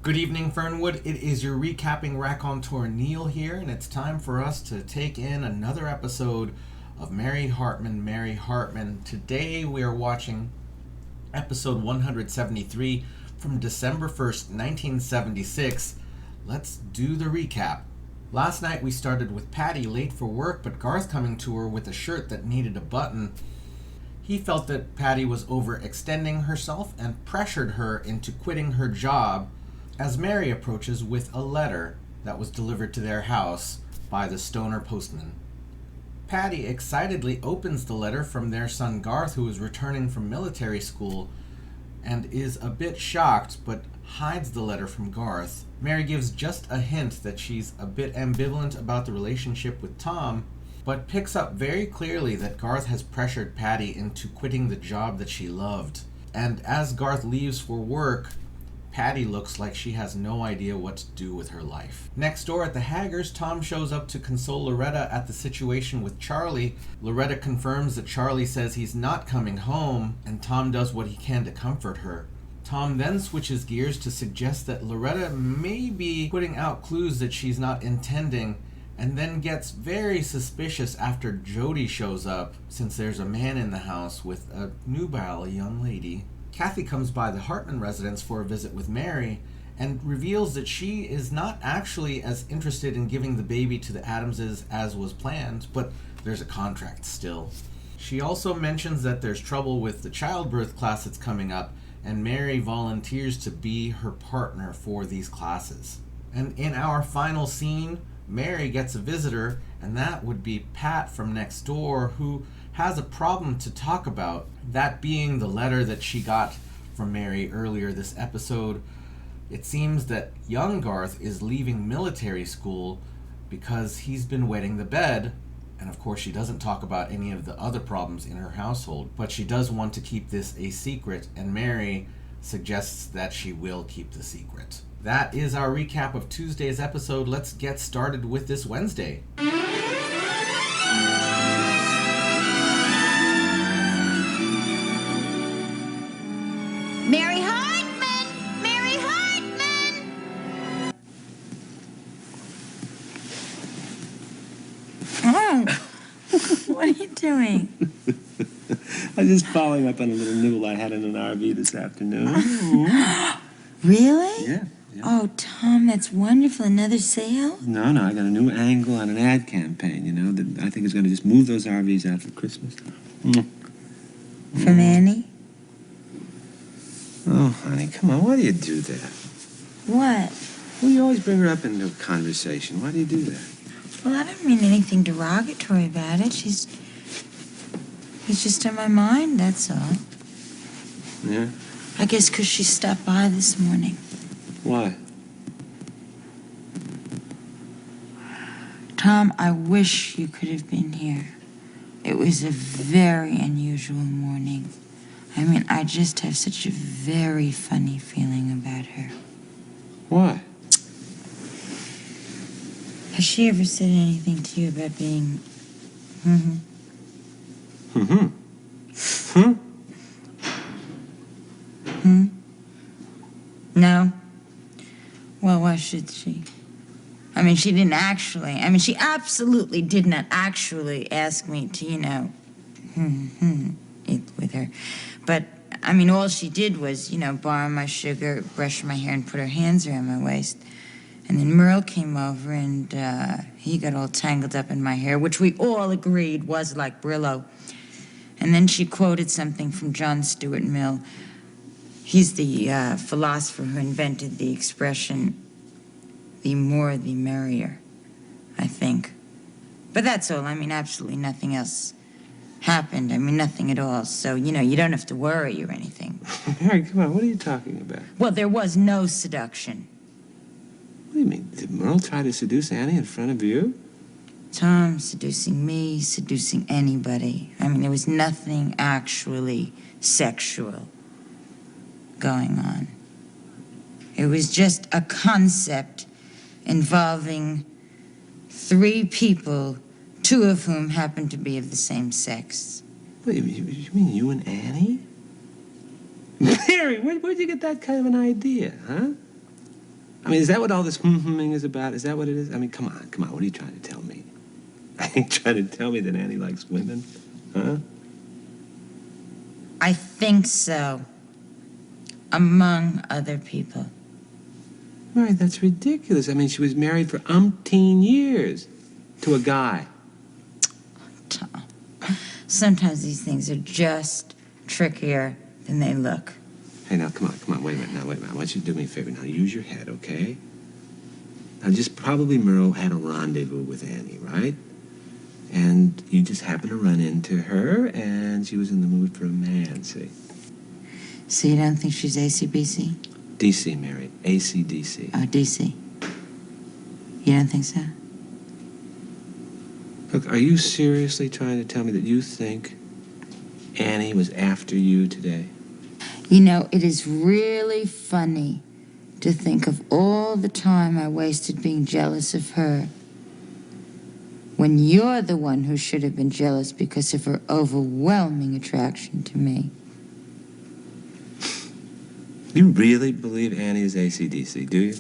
Good evening, Fernwood. It is your recapping raconteur Neil here, and it's time for us to take in another episode of Mary Hartman, Mary Hartman. Today we are watching episode 173 from December 1st, 1976. Let's do the recap. Last night we started with Patty late for work, but Garth coming to her with a shirt that needed a button. He felt that Patty was overextending herself and pressured her into quitting her job as Mary approaches with a letter that was delivered to their house by the stoner postman. Patty excitedly opens the letter from their son Garth, who is returning from military school, and is a bit shocked but hides the letter from Garth. Mary gives just a hint that she's a bit ambivalent about the relationship with Tom, but picks up very clearly that Garth has pressured Patty into quitting the job that she loved. And as Garth leaves for work, Patty looks like she has no idea what to do with her life. Next door at the Haggers, Tom shows up to console Loretta at the situation with Charlie. Loretta confirms that Charlie says he's not coming home, and Tom does what he can to comfort her. Tom then switches gears to suggest that Loretta may be putting out clues that she's not intending, and then gets very suspicious after Jody shows up, since there's a man in the house with a nubile young lady. Kathy comes by the Hartman residence for a visit with Mary and reveals that she is not actually as interested in giving the baby to the Adamses as was planned, but there's a contract still. She also mentions that there's trouble with the childbirth class that's coming up, and Mary volunteers to be her partner for these classes. And in our final scene, Mary gets a visitor, and that would be Pat from next door, who has a problem to talk about, that being the letter that she got from Mary earlier this episode. It seems that young Garth is leaving military school because he's been wetting the bed, and of course she doesn't talk about any of the other problems in her household, but she does want to keep this a secret, and Mary suggests that she will keep the secret. That is our recap of Tuesday's episode. Let's get started with this Wednesday. Mary Hartman! Mary Hartman! Oh, what are you doing? I'm just following up on a little nibble I had in an RV this afternoon. Really? Yeah. Oh, Tom, that's wonderful. Another sale? No, I got a new angle on an ad campaign, that I think is going to just move those RVs out for Christmas. From Annie? Oh, honey, come on. Why do you do that? What? Well, you always bring her up into conversation. Why do you do that? Well, I don't mean anything derogatory about it. It's just on my mind, that's all. Yeah? I guess 'cause she stopped by this morning. Why? Tom, I wish you could have been here. It was a very unusual morning. I mean, I just have such a very funny feeling about her. Why? Has she ever said anything to you about being... No? Well, why should she? I mean, she didn't actually. I mean, she absolutely did not actually ask me to, eat with her. But, I mean, all she did was, borrow my sugar, brush my hair, and put her hands around my waist. And then Merle came over, and he got all tangled up in my hair, which we all agreed was like Brillo. And then she quoted something from John Stuart Mill. He's the philosopher who invented the expression, the more the merrier, I think. But that's all. I mean, absolutely nothing else happened. I mean, nothing at all. So, you don't have to worry or anything. Mary, come on. What are you talking about? Well, there was no seduction. What do you mean? Did Merle try to seduce Annie in front of you? Tom seducing me, seducing anybody. I mean, there was nothing actually sexual going on. It was just a concept involving three people, two of whom happened to be of the same sex. Wait, you mean you and Annie? Mary, where'd you get that kind of an idea, huh? I mean, is that what all this humming is about? Is that what it is? I mean, come on. What are you trying to tell me? I ain't trying to tell me that Annie likes women, huh? I think so. Among other people. Mary, that's ridiculous. I mean, she was married for umpteen years to a guy. Tom, sometimes these things are just trickier than they look. Hey, now, come on. Wait a minute. I want you to do me a favor. Now, use your head, okay? Now, just probably Merle had a rendezvous with Annie, right? And you just happened to run into her, and she was in the mood for a man, see? So you don't think she's ACBC? DC, Mary. ACDC. Oh, DC. You don't think so? Look, are you seriously trying to tell me that you think Annie was after you today? You know, it is really funny to think of all the time I wasted being jealous of her when you're the one who should have been jealous because of her overwhelming attraction to me. You really believe Annie is AC/DC, do you?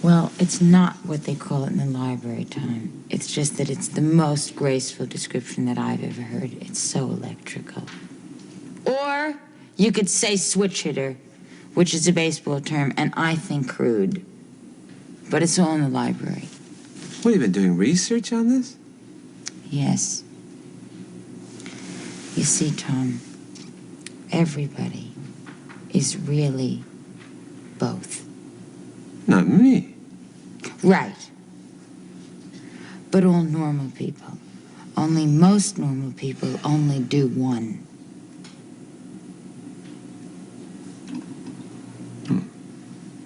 Well, it's not what they call it in the library, Tom. It's just that it's the most graceful description that I've ever heard. It's so electrical. Or you could say switch hitter, which is a baseball term, and I think crude. But it's all in the library. What, have you been doing research on this? Yes. You see, Tom, everybody is really both. Not me. Right. But all normal people. Only most normal people only do one.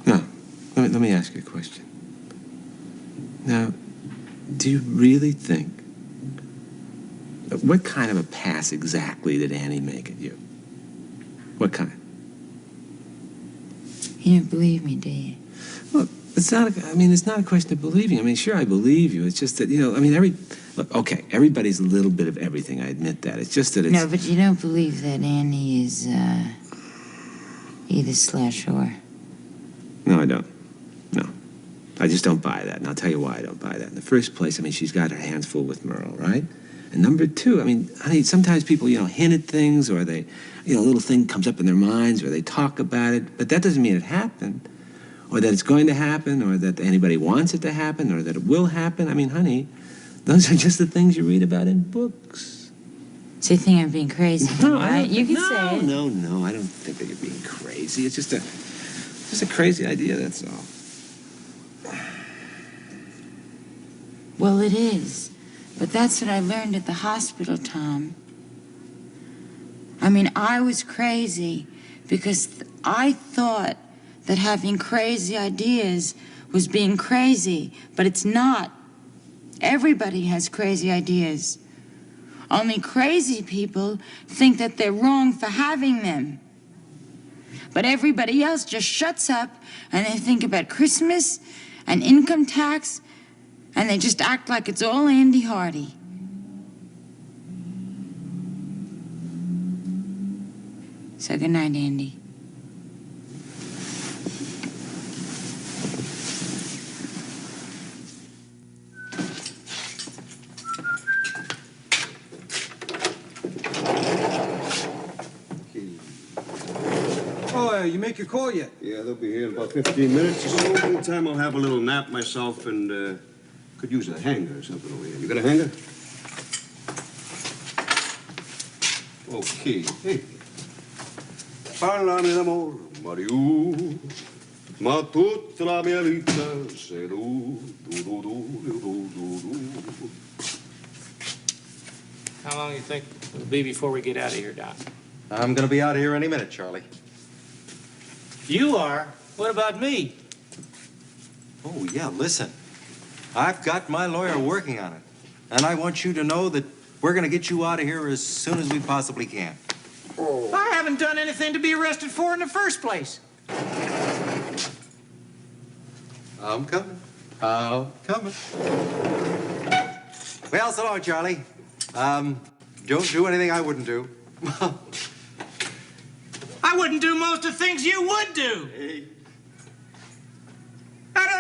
Now, let me ask you a question. Now, do you really think... What kind of a pass exactly did Annie make at you? What kind? You don't believe me, do you? Look, it's not a question of believing. I mean, sure, I believe you. It's just that, look, okay, everybody's a little bit of everything, I admit that. It's just that it's... No, but you don't believe that Annie is, either slash or. No, I don't. No. I just don't buy that, and I'll tell you why I don't buy that. In the first place, I mean, she's got her hands full with Merle, right? And number two, I mean, honey, sometimes people, hint at things, or they, a little thing comes up in their minds, or they talk about it, but that doesn't mean it happened, or that it's going to happen, or that anybody wants it to happen, or that it will happen. I mean, honey, those are just the things you read about in books. So you think I'm being crazy, right? You can say it. No, I don't think that you're being crazy. It's just a crazy idea, that's all. Well, it is. But that's what I learned at the hospital, Tom. I mean, I was crazy because I thought that having crazy ideas was being crazy, but it's not. Everybody has crazy ideas. Only crazy people think that they're wrong for having them. But everybody else just shuts up and they think about Christmas and income tax, and they just act like it's all Andy Hardy. So good night, Andy. Oh, you make your call yet? Yeah, they'll be here in about 15 minutes or so. Meantime, I'll have a little nap myself and could use a hanger or something over here. You got a hanger? Okay. Hey. Parlami d'amor, Mariù, ma tutta la mia vita sei tu, du. How long do you think it'll be before we get out of here, Doc? I'm gonna be out of here any minute, Charlie. You are? What about me? Oh, yeah, listen. I've got my lawyer working on it. And I want you to know that we're gonna get you out of here as soon as we possibly can. Oh. I haven't done anything to be arrested for in the first place. I'm coming. Well, so long, Charlie. Don't do anything I wouldn't do. I wouldn't do most of the things you would do. Hey.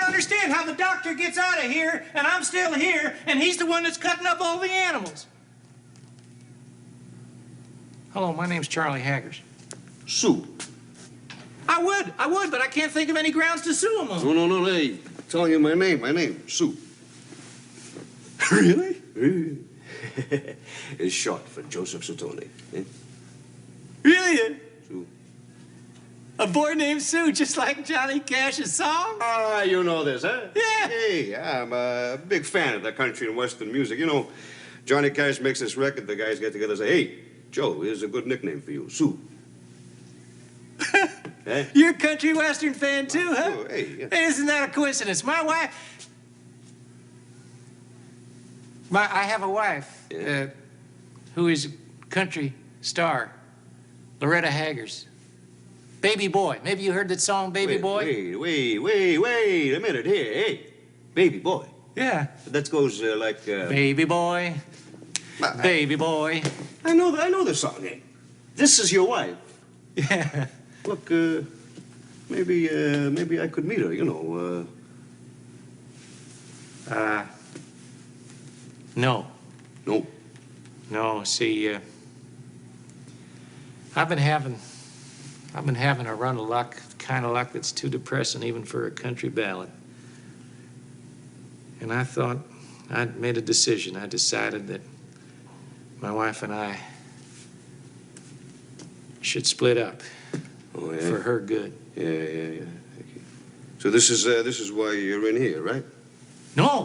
understand how the doctor gets out of here, and I'm still here, and he's the one that's cutting up all the animals. Hello, my name's Charlie Haggers. Sue. I would, but I can't think of any grounds to sue him on. No, hey, I'm telling you my name, Sue. Really? It's short for Joseph Suttoni. Eh? Really? Sue. A boy named Sue, just like Johnny Cash's song? Ah, you know this, huh? Yeah. Hey, I'm a big fan of the country and western music. You know, Johnny Cash makes this record, the guys get together and say, hey, Joe, here's a good nickname for you, Sue. Eh? You're a country western fan too, huh? Oh, hey, yeah. Hey, isn't that a coincidence? My wife... I have a wife who is a country star, Loretta Haggers. Baby Boy. Maybe you heard that song, Baby Boy? Wait a minute here. Hey, Baby Boy. Yeah. That goes like... Baby Boy, Baby Boy. I know the song, eh? This is your wife. Yeah. Look, maybe I could meet her, you know, No. No. No, see, I've been having a run of luck, kind of luck that's too depressing even for a country ballad. And I thought, I'd made a decision. I decided that my wife and I should split up Oh, yeah? for her good. Yeah. Okay. So this is why you're in here, right? No.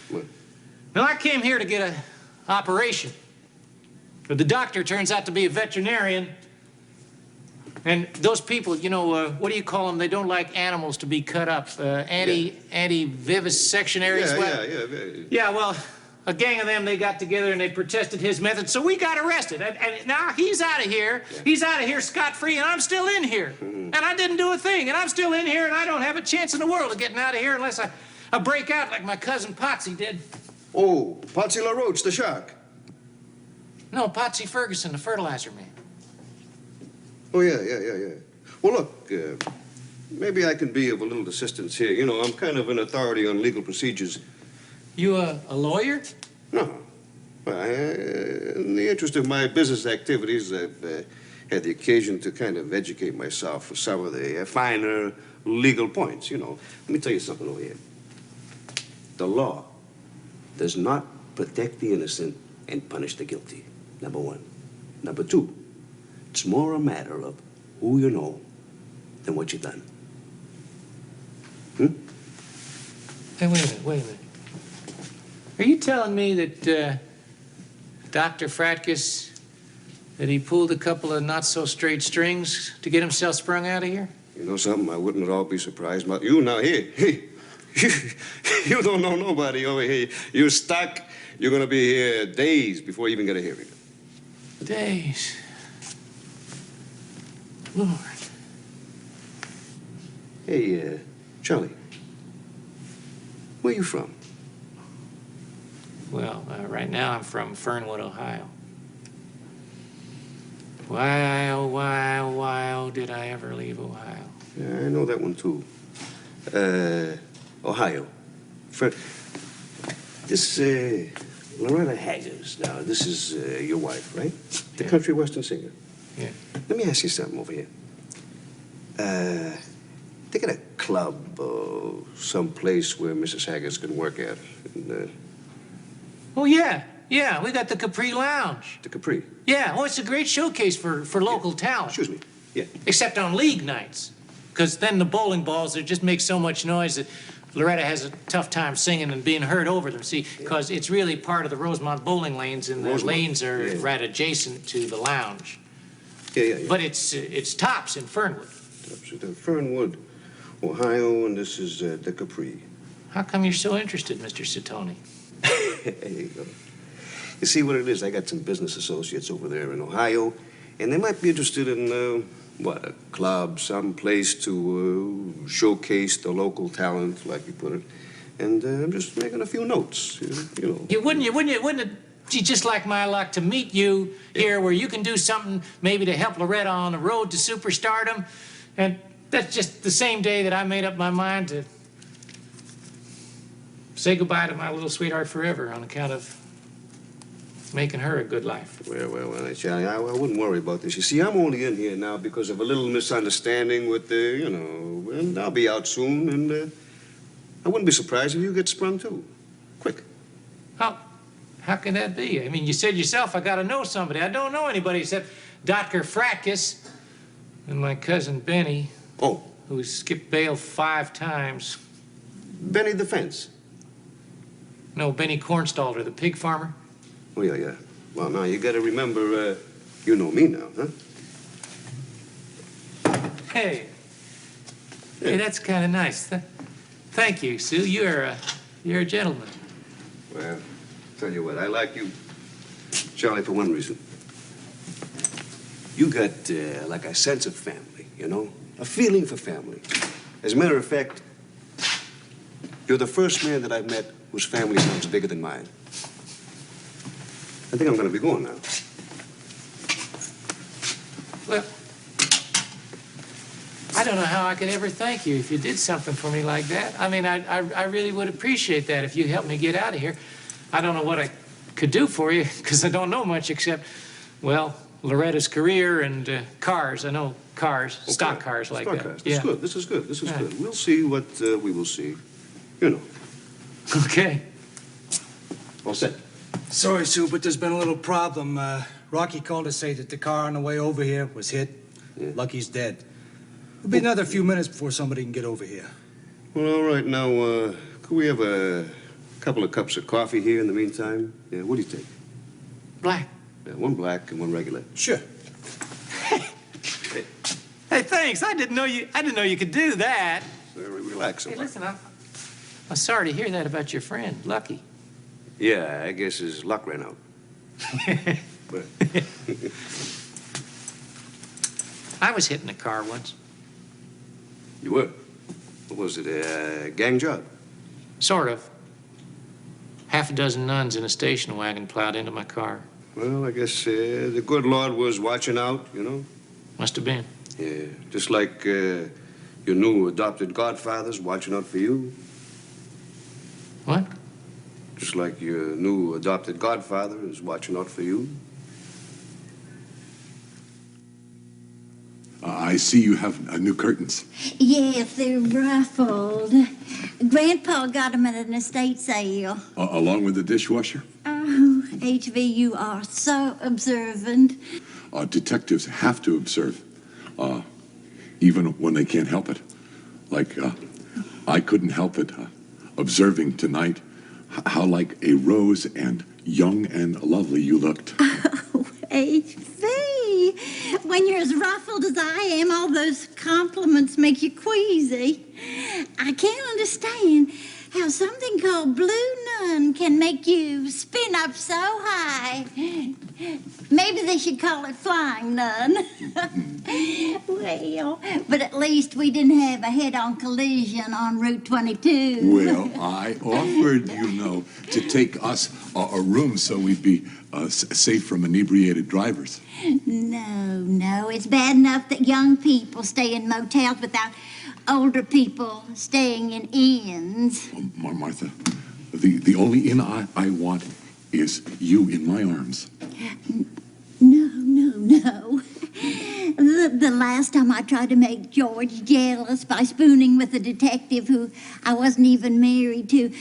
What? No, I came here to get an operation. But the doctor turns out to be a veterinarian. And those people, you know, what do you call them? They don't like animals to be cut up. Anti-vivisectionaries. Yeah. Yeah, well, a gang of them, they got together and they protested his method, so we got arrested. And now he's out of here. Yeah. He's out of here scot-free, and I'm still in here. And I didn't do a thing, and I'm still in here, and I don't have a chance in the world of getting out of here unless I break out like my cousin Potsy did. Oh, Potsy LaRoche, the shark. No, Potsy Ferguson, the fertilizer man. Oh, yeah. Well, look, maybe I can be of a little assistance here. You know, I'm kind of an authority on legal procedures. You a lawyer? No. In the interest of my business activities, I've had the occasion to kind of educate myself for some of the finer legal points, you know. Let me tell you something over here. The law does not protect the innocent and punish the guilty, number one. Number two, it's more a matter of who you know than what you've done. Hey, wait a minute. Are you telling me that Dr. Fratkus, that he pulled a couple of not-so-straight strings to get himself sprung out of here? You know something? I wouldn't at all be surprised about you now. Here, hey, you don't know nobody over here. You're stuck. You're going to be here days before you even get a hearing. Days. Lord. Hey, Charlie, where you from? Well, right now I'm from Fernwood, Ohio. Why, oh, did I ever leave Ohio? Yeah, I know that one, too. Ohio. This, Loretta Haggers. Now, this is your wife, right? The Yeah. country western singer. Yeah. Let me ask you something over here. They got a club or some place where Mrs. Haggers can work at. And, Oh, yeah. Yeah, we got the Capri Lounge. the Capri. Yeah, oh, it's a great showcase for local talent. Excuse me. Yeah. Except on league nights. Because then the bowling balls, they just make so much noise that Loretta has a tough time singing and being heard over them. See, because it's really part of the Rosemont bowling lanes, and the Rosemont. lanes are Yeah. right adjacent to the lounge. Yeah. But it's tops in Fernwood. Fernwood, Ohio, and this is the Capri. How come you're so interested, Mr. Suttoni? There you go. You see what it is? I got some business associates over there in Ohio, and they might be interested in, a club, some place to showcase the local talent, like you put it. And I'm just making a few notes, you know. Wouldn't it be just like my luck to meet you here where you can do something maybe to help Loretta on the road to superstardom? And that's just the same day that I made up my mind to say goodbye to my little sweetheart forever on account of making her a good life. Well, Charlie, I wouldn't worry about this. You see, I'm only in here now because of a little misunderstanding with and I'll be out soon, and I wouldn't be surprised if you get sprung too. Quick. How can that be? I mean, you said yourself I got to know somebody. I don't know anybody except Dr. Frackus and my cousin Benny. Oh. Who skipped bail 5 times. Benny the Fence. No, Benny Cornstalter, the pig farmer. Oh, yeah. Well, now, you got to remember, you know me now, huh? Hey, that's kind of nice. Thank you, Sue. You're a gentleman. Well, tell you what, I like you, Charlie, for one reason. You got, like a sense of family, you know? A feeling for family. As a matter of fact, you're the first man that I've met whose family sounds bigger than mine. I think I'm going to be going now. Well, I don't know how I could ever thank you if you did something for me like that. I mean, I really would appreciate that if you helped me get out of here. I don't know what I could do for you, because I don't know much except, well, Loretta's career and cars. I know cars, okay. Stock cars like that. Cars. This is good. This is good. This is good. We'll see what we will see. You know. Okay. All set. Sorry, Sue, but there's been a little problem. Rocky called to say that the car on the way over here was hit. Yeah. Lucky's dead. It'll be another few minutes before somebody can get over here. Well, all right. Now, could we have a couple of cups of coffee here in the meantime? Yeah, what do you think? Black. Yeah, one black and one regular. Sure. Hey, thanks. I didn't know you could do that. Relax. Hey, listen, I'm sorry to hear that about your friend, Lucky. Yeah, I guess his luck ran out. But I was hit in a car once. You were? What was it, a gang job? Sort of. Half a dozen nuns in a station wagon plowed into my car. Well, I guess the good Lord was watching out, you know? Must have been. Yeah, just like your new adopted godfather's watching out for you. What? Just like your new adopted godfather is watching out for you. I see you have new curtains. Yes, they're ruffled. Grandpa got them at an estate sale. Along with the dishwasher? Oh, HV, you are so observant. Detectives have to observe, even when they can't help it. Like, I couldn't help it observing tonight how like a rose and young and lovely you looked. Oh, HV, when you're as ruffled as I am, all those compliments make you queasy. I can't understand how something called Blue Nun can make you spin up so high. Maybe they should call it Flying Nun. Well, but at least we didn't have a head-on collision on Route 22. Well, I offered, to take us a room so we'd be safe from inebriated drivers. No, it's bad enough that young people stay in motels without older people staying in inns. Martha, the only inn I want is you in my arms. No. The last time I tried to make George jealous by spooning with a detective who I wasn't even married to,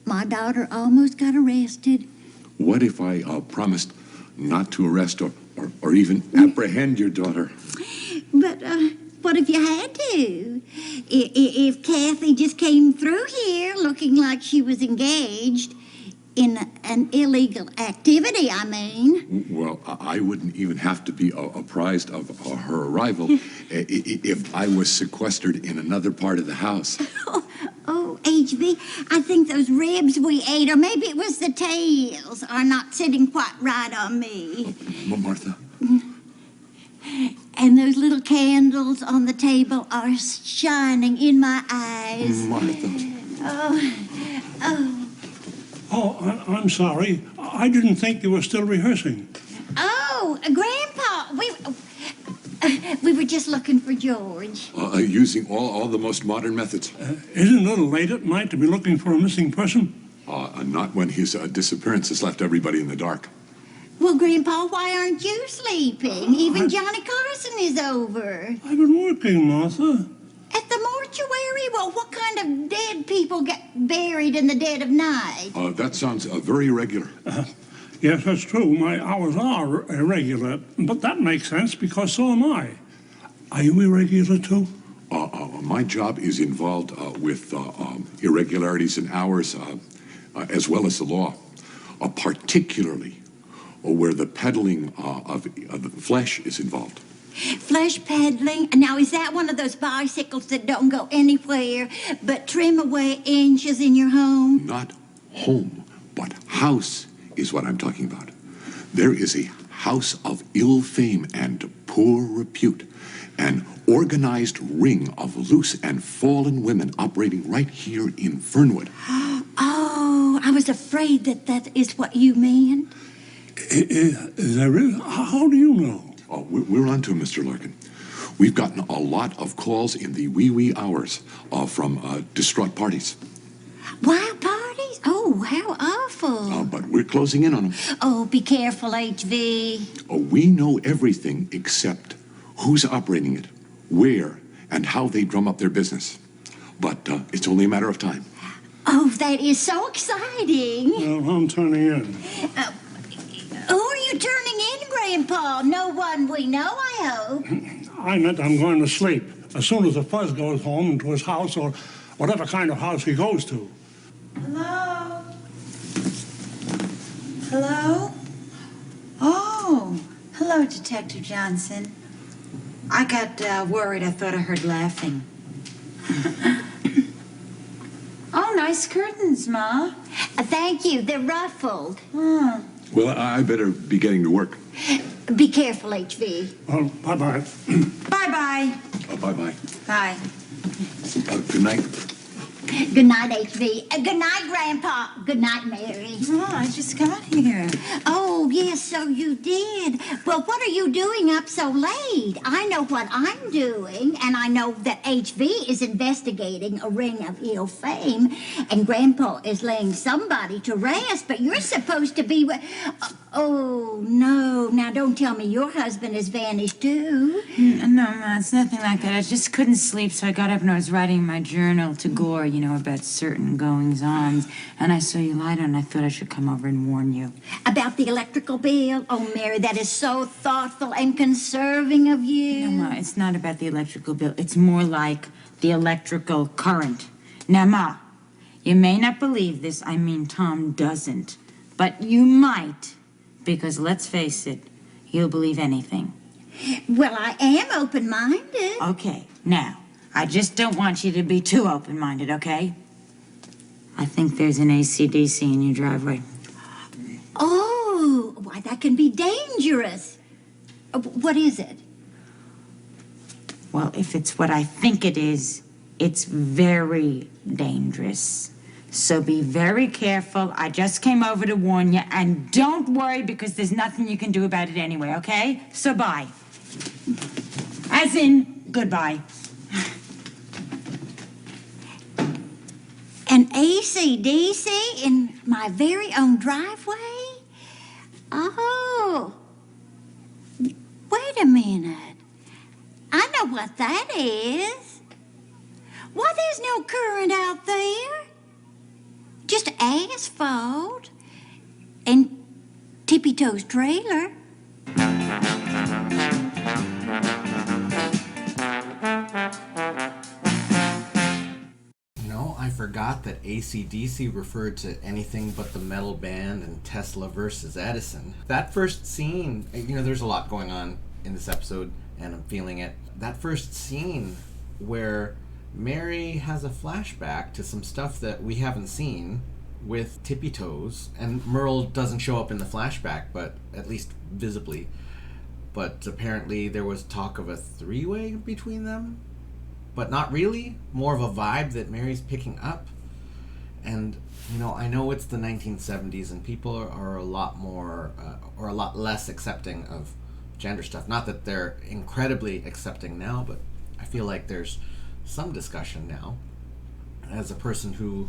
my daughter almost got arrested. What if I promised not to arrest or even apprehend your daughter? But, what if you had to? If Kathy just came through here looking like she was engaged in an illegal activity, I mean. Well, I wouldn't even have to be apprised of her arrival if I was sequestered in another part of the house. Oh, HB, I think those ribs we ate, or maybe it was the tails, are not sitting quite right on me. Martha. And those little candles on the table are shining in my eyes. Martha. Oh, I'm sorry. I didn't think you were still rehearsing. Oh, Grandpa, we were just looking for George. Using all the most modern methods. Isn't it a little late at night to be looking for a missing person? Not when his disappearance has left everybody in the dark. Well, Grandpa, why aren't you sleeping? Even Johnny Carson is over. I've been working, Martha. At the mortuary? Well, what kind of dead people get buried in the dead of night? That sounds very irregular. Yes, that's true. My hours are irregular, but that makes sense because so am I. Are you irregular too? My job is involved with irregularities in hours as well as the law, particularly where the peddling of the flesh is involved. Flesh peddling? Now, is that one of those bicycles that don't go anywhere but trim away inches in your home? Not home, but house is what I'm talking about. There is a house of ill fame and poor repute, an organized ring of loose and fallen women operating right here in Fernwood. Oh, I was afraid that is what you meant. Is that really? How do you know? Oh, we're on to him, Mr. Larkin. We've gotten a lot of calls in the wee hours from distraught parties. Wild parties? Oh, how awful. But we're closing in on them. Oh, be careful, HV. We know everything except who's operating it, where, and how they drum up their business. But it's only a matter of time. Oh, that is so exciting. Well, I'm turning in. Who are you turning in, Grandpa? No one we know, I hope. I meant I'm going to sleep as soon as the Fuzz goes home into his house or whatever kind of house he goes to. Hello? Hello? Oh, hello, Detective Johnson. I got worried. I thought I heard laughing. Oh, nice curtains, Ma. Thank you. They're ruffled. Oh. Well, I better be getting to work. Be careful, HV. Well, bye-bye. Bye-bye. Bye-bye. Bye. Good night. Good night, HV. Good night, Grandpa. Good night, Mary. Oh, I just got here. Oh, yes, so you did. Well, what are you doing up so late? I know what I'm doing, and I know that HV is investigating a ring of ill fame, and Grandpa is laying somebody to rest, but you're supposed to be... Oh, no. Now, don't tell me your husband has vanished, too. No, Ma, it's nothing like that. I just couldn't sleep, so I got up and I was writing my journal to Gore, about certain goings-ons. And I saw you light on, and I thought I should come over and warn you. About the electrical bill? Oh, Mary, that is so thoughtful and conserving of you. No, Ma, it's not about the electrical bill. It's more like the electrical current. Now, Ma, you may not believe this. I mean, Tom doesn't. But you might, because let's face it, he'll believe anything. Well, I am open-minded. Okay, now, I just don't want you to be too open-minded, okay? I think there's an AC/DC in your driveway. Oh, why, that can be dangerous. What is it? Well, if it's what I think it is, it's very dangerous. So be very careful. I just came over to warn you, and don't worry because there's nothing you can do about it anyway, okay? So bye. As in, goodbye. An AC/DC in my very own driveway? Oh. Wait a minute. I know what that is. Why, there's no current out there. Just asphalt and Tippy Toe's trailer. I forgot that AC/DC referred to anything but the metal band and Tesla versus Edison. That first scene, there's a lot going on in this episode, and I'm feeling it. That first scene where Mary has a flashback to some stuff that we haven't seen with Tippy Toes, and Merle doesn't show up in the flashback, but at least visibly. But apparently there was talk of a three-way between them. But not really, more of a vibe that Mary's picking up. And, I know it's the 1970s and people are a lot more, or a lot less accepting of gender stuff. Not that they're incredibly accepting now, but I feel like there's some discussion now. As a person who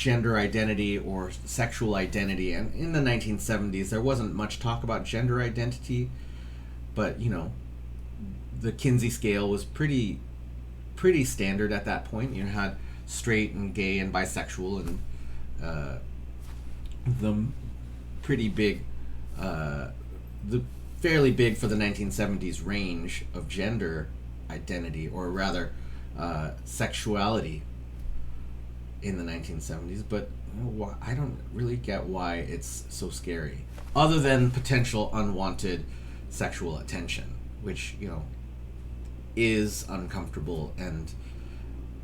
gender identity or sexual identity. And in the 1970s, there wasn't much talk about gender identity, but the Kinsey scale was pretty standard at that point. You had straight and gay and bisexual, and the pretty big, the fairly big for the 1970s range of gender identity, or rather sexuality in the 1970s. But I don't really get why it's so scary, other than potential unwanted sexual attention, which is uncomfortable. And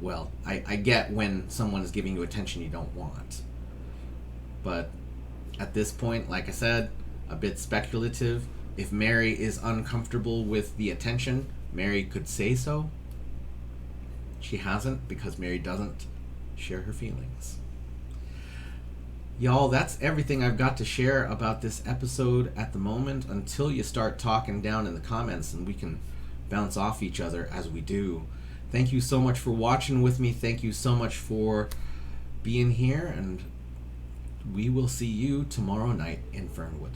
well, I get when someone is giving you attention you don't want, but at this point, like I said, a bit speculative. If Mary is uncomfortable with the attention, Mary could say so. She hasn't, because Mary doesn't share her feelings. Y'all, that's everything I've got to share about this episode at the moment, until you start talking down in the comments and we can bounce off each other as we do. Thank you so much for watching with me. Thank you so much for being here, and we will see you tomorrow night in Fernwood.